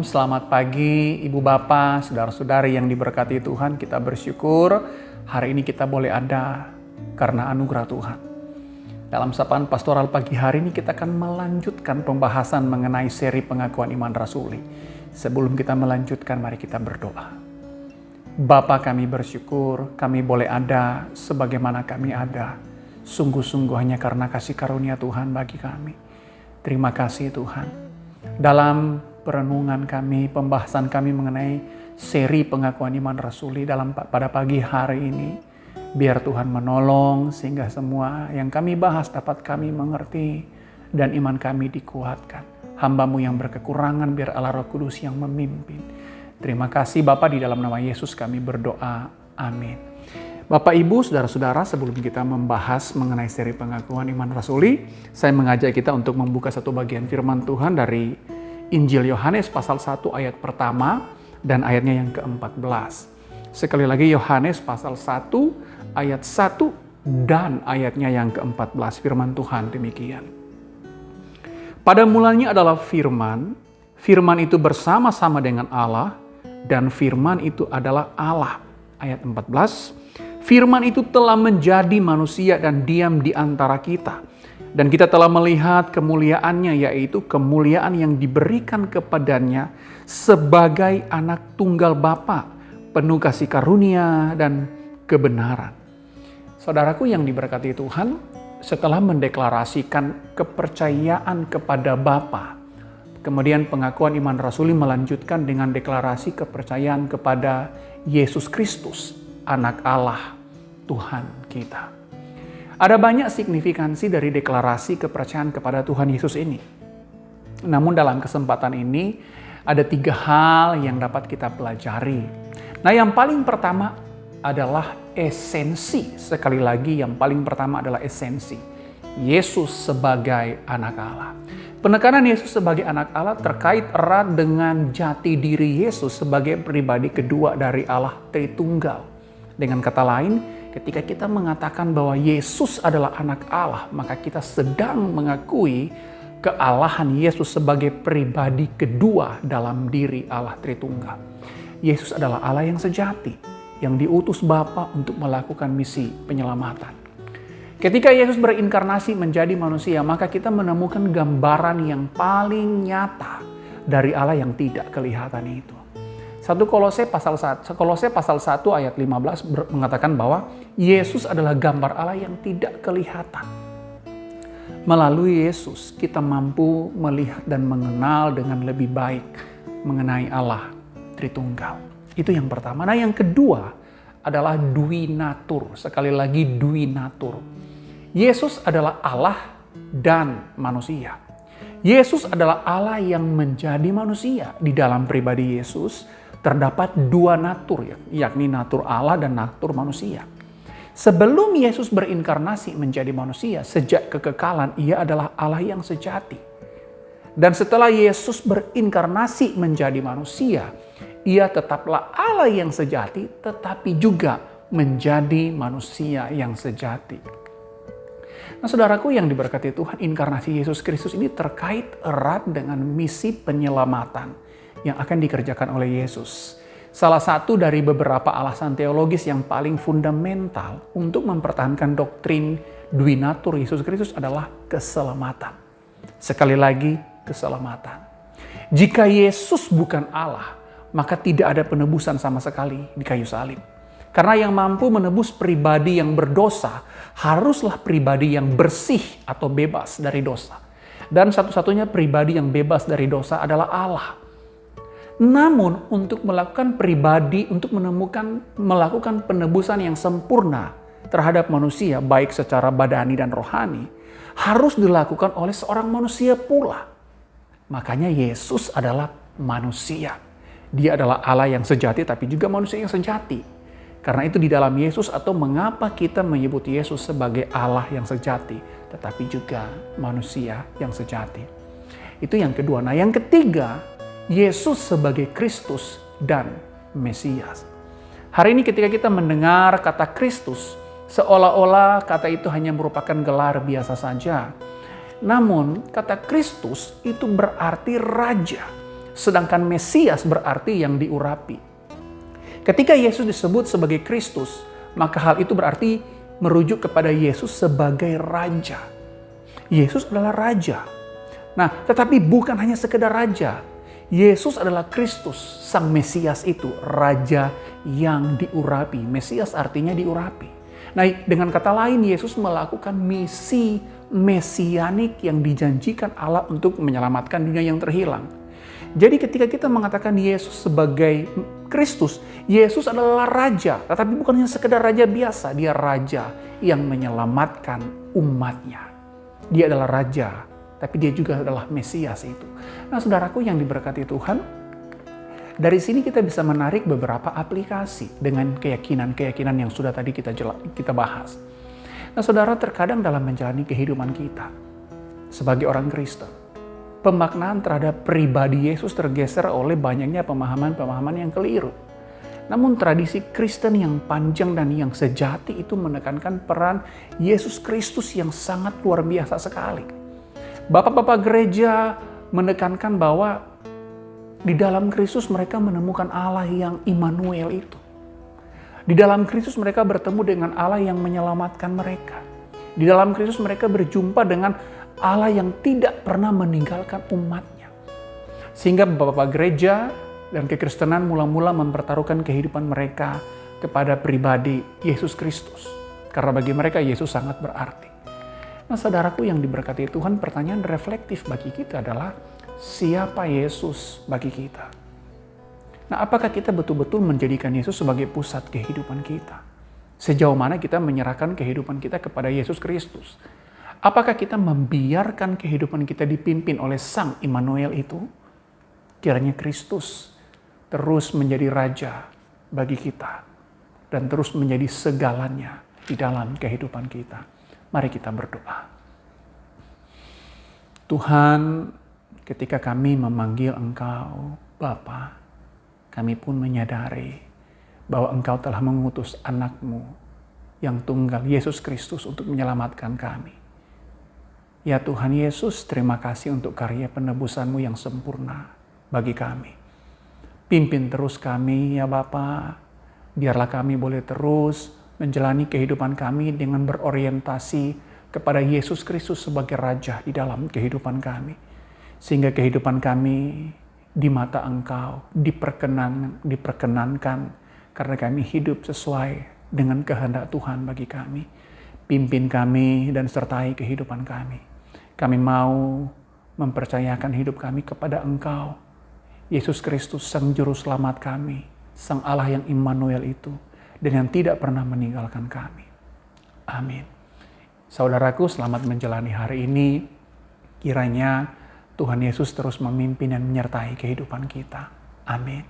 Shalom, selamat pagi Ibu Bapak, Saudara-saudari yang diberkati Tuhan. Kita bersyukur hari ini kita boleh ada karena anugerah Tuhan. Dalam sapaan pastoral pagi hari ini kita akan melanjutkan pembahasan mengenai seri pengakuan iman rasuli. Sebelum kita melanjutkan, mari kita berdoa. Bapa, kami bersyukur kami boleh ada sebagaimana kami ada. Sungguh-sungguh hanya karena kasih karunia Tuhan bagi kami. Terima kasih Tuhan. Dalam perenungan kami, pembahasan kami mengenai seri pengakuan iman rasuli pada pagi hari ini, biar Tuhan menolong sehingga semua yang kami bahas dapat kami mengerti dan iman kami dikuatkan. Hamba-Mu yang berkekurangan, biar Allah Roh Kudus yang memimpin. Terima kasih Bapa, di dalam nama Yesus kami berdoa. Amin. Bapak, Ibu, Saudara-saudara, sebelum kita membahas mengenai seri pengakuan iman rasuli, saya mengajak kita untuk membuka satu bagian firman Tuhan dari Injil Yohanes pasal 1 ayat pertama dan ayatnya yang ke-14. Sekali lagi Yohanes pasal 1 ayat 1 dan ayatnya yang ke-14. Firman Tuhan demikian. Pada mulanya adalah firman, firman itu bersama-sama dengan Allah, dan firman itu adalah Allah. Ayat 14. Firman itu telah menjadi manusia dan diam di antara kita. Dan kita telah melihat kemuliaannya, yaitu kemuliaan yang diberikan kepadanya sebagai anak tunggal Bapa, penuh kasih karunia dan kebenaran. Saudaraku yang diberkati Tuhan, setelah mendeklarasikan kepercayaan kepada Bapa, kemudian pengakuan iman rasuli melanjutkan dengan deklarasi kepercayaan kepada Yesus Kristus, Anak Allah, Tuhan kita. Ada banyak signifikansi dari deklarasi kepercayaan kepada Tuhan Yesus ini. Namun dalam kesempatan ini ada 3 hal yang dapat kita pelajari. Nah, yang paling pertama adalah esensi. Sekali lagi, yang paling pertama adalah esensi. Yesus sebagai anak Allah. Penekanan Yesus sebagai anak Allah terkait erat dengan jati diri Yesus sebagai pribadi kedua dari Allah Tritunggal. Dengan kata lain, ketika kita mengatakan bahwa Yesus adalah anak Allah, maka kita sedang mengakui kealahan Yesus sebagai pribadi kedua dalam diri Allah Tritunggal. Yesus adalah Allah yang sejati, yang diutus Bapa untuk melakukan misi penyelamatan. Ketika Yesus berinkarnasi menjadi manusia, maka kita menemukan gambaran yang paling nyata dari Allah yang tidak kelihatan itu. Kolose pasal 1 ayat 15 mengatakan bahwa Yesus adalah gambar Allah yang tidak kelihatan. Melalui Yesus kita mampu melihat dan mengenal dengan lebih baik mengenai Allah Tritunggal. Itu yang pertama. Nah, yang kedua adalah duinatur. Sekali lagi duinatur. Yesus adalah Allah dan manusia. Yesus adalah Allah yang menjadi manusia. Di dalam pribadi Yesus terdapat 2 natur, yakni natur Allah dan natur manusia. Sebelum Yesus berinkarnasi menjadi manusia, sejak kekekalan ia adalah Allah yang sejati. Dan setelah Yesus berinkarnasi menjadi manusia, ia tetaplah Allah yang sejati, tetapi juga menjadi manusia yang sejati. Nah, saudaraku yang diberkati Tuhan, inkarnasi Yesus Kristus ini terkait erat dengan misi penyelamatan yang akan dikerjakan oleh Yesus. Salah satu dari beberapa alasan teologis yang paling fundamental untuk mempertahankan doktrin duinatur Yesus Kristus adalah keselamatan. Sekali lagi, keselamatan. Jika Yesus bukan Allah, maka tidak ada penebusan sama sekali di kayu salib. Karena yang mampu menebus pribadi yang berdosa haruslah pribadi yang bersih atau bebas dari dosa. Dan satu-satunya pribadi yang bebas dari dosa adalah Allah. Namun untuk melakukan melakukan penebusan yang sempurna terhadap manusia, baik secara badani dan rohani, harus dilakukan oleh seorang manusia pula. Makanya Yesus adalah manusia. Dia adalah Allah yang sejati tapi juga manusia yang sejati. Karena itu di dalam Yesus, atau mengapa kita menyebut Yesus sebagai Allah yang sejati, tetapi juga manusia yang sejati. Itu yang kedua. Nah, yang ketiga, Yesus sebagai Kristus dan Mesias. Hari ini ketika kita mendengar kata Kristus, seolah-olah kata itu hanya merupakan gelar biasa saja. Namun kata Kristus itu berarti raja. Sedangkan Mesias berarti yang diurapi. Ketika Yesus disebut sebagai Kristus, maka hal itu berarti merujuk kepada Yesus sebagai Raja. Yesus adalah Raja. Nah, tetapi bukan hanya sekedar Raja. Yesus adalah Kristus, Sang Mesias itu, Raja yang diurapi. Mesias artinya diurapi. Nah, dengan kata lain, Yesus melakukan misi mesianik yang dijanjikan Allah untuk menyelamatkan dunia yang terhilang. Jadi ketika kita mengatakan Yesus sebagai Kristus, Yesus adalah Raja, tetapi bukan hanya sekedar Raja biasa, dia Raja yang menyelamatkan umatnya. Dia adalah Raja, tapi dia juga adalah Mesias itu. Nah, saudaraku yang diberkati Tuhan, dari sini kita bisa menarik beberapa aplikasi dengan keyakinan-keyakinan yang sudah tadi kita bahas. Nah, saudara, terkadang dalam menjalani kehidupan kita sebagai orang Kristen, pemaknaan terhadap pribadi Yesus tergeser oleh banyaknya pemahaman-pemahaman yang keliru. Namun tradisi Kristen yang panjang dan yang sejati itu menekankan peran Yesus Kristus yang sangat luar biasa sekali. Bapak-bapak gereja menekankan bahwa di dalam Kristus mereka menemukan Allah yang Immanuel itu. Di dalam Kristus mereka bertemu dengan Allah yang menyelamatkan mereka. Di dalam Kristus mereka berjumpa dengan Allah yang tidak pernah meninggalkan umatnya. Sehingga bapak-bapak gereja dan kekristenan mula-mula mempertaruhkan kehidupan mereka kepada pribadi Yesus Kristus. Karena bagi mereka Yesus sangat berarti. Nah, saudaraku yang diberkati Tuhan, pertanyaan reflektif bagi kita adalah, siapa Yesus bagi kita? Nah, apakah kita betul-betul menjadikan Yesus sebagai pusat kehidupan kita? Sejauh mana kita menyerahkan kehidupan kita kepada Yesus Kristus? Apakah kita membiarkan kehidupan kita dipimpin oleh Sang Immanuel itu? Kiranya Kristus terus menjadi Raja bagi kita dan terus menjadi segalanya di dalam kehidupan kita. Mari kita berdoa. Tuhan, ketika kami memanggil Engkau Bapa, kami pun menyadari bahwa Engkau telah mengutus anak-Mu yang tunggal, Yesus Kristus, untuk menyelamatkan kami. Ya Tuhan Yesus, terima kasih untuk karya penebusan-Mu yang sempurna bagi kami. Pimpin terus kami ya Bapa, biarlah kami boleh terus menjalani kehidupan kami dengan berorientasi kepada Yesus Kristus sebagai Raja di dalam kehidupan kami. Sehingga kehidupan kami di mata Engkau diperkenankan karena kami hidup sesuai dengan kehendak Tuhan bagi kami. Pimpin kami dan sertai kehidupan kami. Kami mau mempercayakan hidup kami kepada Engkau, Yesus Kristus, Sang Juru Selamat kami, Sang Allah yang Immanuel itu, dan yang tidak pernah meninggalkan kami. Amin. Saudaraku, selamat menjalani hari ini. Kiranya Tuhan Yesus terus memimpin dan menyertai kehidupan kita. Amin.